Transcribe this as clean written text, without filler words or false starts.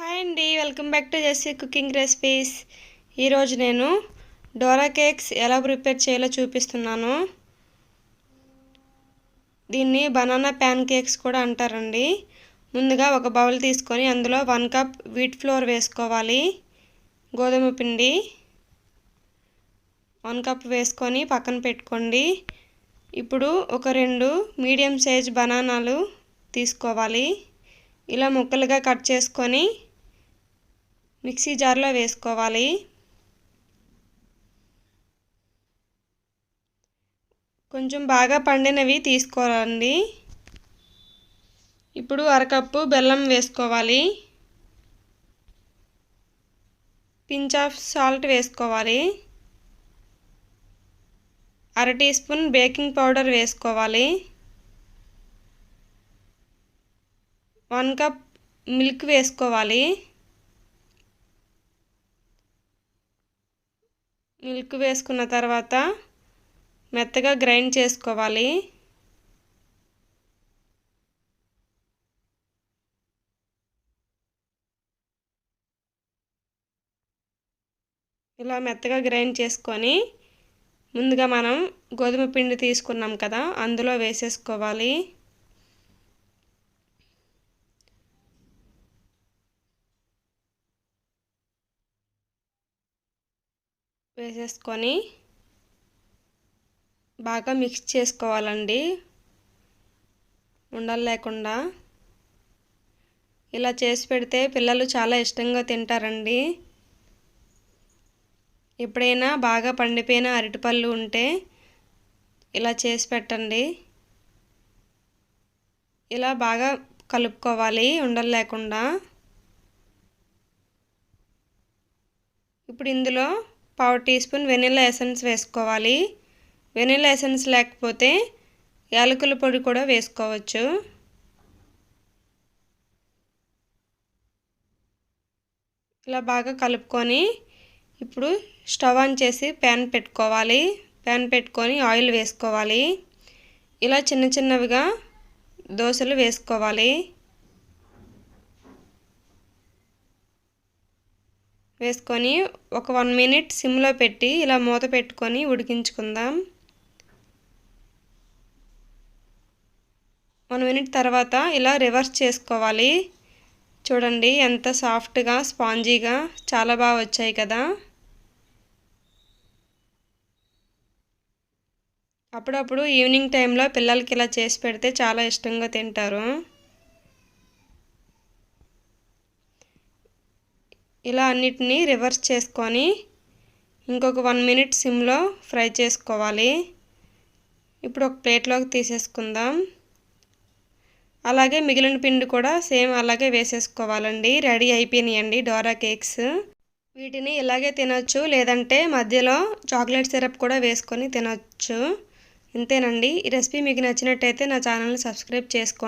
Hi అండి, welcome back to Jessie cooking recipes. ఈరోజు నేను డోరా కేక్స్ ఎలా ప్రిపేర్ చేయాలో చూపిస్తున్నాను. దీన్ని బనానా ప్యాన్ కేక్స్ కూడా అంటారండి. ముందుగా ఒక బౌల్ తీసుకొని అందులో 1 కప్ వీట్ ఫ్లోర్ వేసుకోవాలి. గోధుమ పిండి 1 కప్ వేసుకొని పక్కన పెట్టుకోండి. ఇప్పుడు ఒక 2 మీడియం సైజ్ బనానాలు తీసుకోవాలి. ఇలా ముక్కలుగా కట్ చేసుకొని మిక్సీ జార్లో వేసుకోవాలి. కొంచెం బాగా పండినవి తీసుకోవాలండి. ఇప్పుడు 1 కప్పు బెల్లం వేసుకోవాలి. పించ్ ఆఫ్ సాల్ట్ వేసుకోవాలి. 1/2 టీ స్పూన్ బేకింగ్ పౌడర్ వేసుకోవాలి. 1 కప్ మిల్క్ వేసుకోవాలి. మిల్క్ వేసుకున్న తర్వాత మెత్తగా గ్రైండ్ చేసుకోవాలి. ఇలా మెత్తగా గ్రైండ్ చేసుకొని ముందుగా మనం గోధుమ పిండి తీసుకున్నాం కదా, అందులో వేసేసుకోవాలి. వేసేసుకొని బాగా మిక్స్ చేసుకోవాలండి, ఉండలు లేకుండా. ఇలా చేసి పెడితే పిల్లలు చాలా ఇష్టంగా తింటారండి. ఎప్పుడైనా బాగా పండిపోయిన అరటిపళ్ళు ఉంటే ఇలా చేసి పెట్టండి. ఇలా బాగా కలుపుకోవాలి ఉండలు లేకుండా. ఇప్పుడు ఇందులో 1/2 టీ స్పూన్ వెనిల్లా ఎసెన్స్ వేసుకోవాలి. వెనిల్లా ఎసెన్స్ లేకపోతే యాలకుల పొడి కూడా వేసుకోవచ్చు. ఇలా బాగా కలుపుకొని ఇప్పుడు స్టవ్ ఆన్ చేసి ప్యాన్ పెట్టుకోవాలి. ప్యాన్ పెట్టుకొని ఆయిల్ వేసుకోవాలి. ఇలా చిన్న చిన్నవిగా దోశలు వేసుకోవాలి. వేసుకొని ఒక 1 మినిట్ సిమ్లో పెట్టి ఇలా మూత పెట్టుకొని ఉడికించుకుందాం. 1 మినిట్ తర్వాత ఇలా రివర్స్ చేసుకోవాలి. చూడండి ఎంత సాఫ్ట్గా స్పాంజీగా చాలా బాగా వచ్చాయి కదా. అప్పుడప్పుడు ఈవినింగ్ టైంలో పిల్లలకి ఇలా చేసి పెడితే చాలా ఇష్టంగా తింటారు. ఇలా అన్నిటినీ రివర్స్ చేసుకొని ఇంకొక 1 మినిట్ సిమ్లో ఫ్రై చేసుకోవాలి. ఇప్పుడు ఒక ప్లేట్లోకి తీసేసుకుందాం. అలాగే మిగిలిన పిండి కూడా సేమ్ అలాగే వేసేసుకోవాలండి. రెడీ అయిపోయినాయండి డోరా కేక్స్. వీటిని ఇలాగే తినొచ్చు, లేదంటే మధ్యలో చాక్లెట్ సిరప్ కూడా వేసుకొని తినొచ్చు. ఇంతేనండి. ఈ రెసిపీ మీకు నచ్చినట్టయితే నా ఛానల్ని సబ్స్క్రైబ్ చేసుకోండి.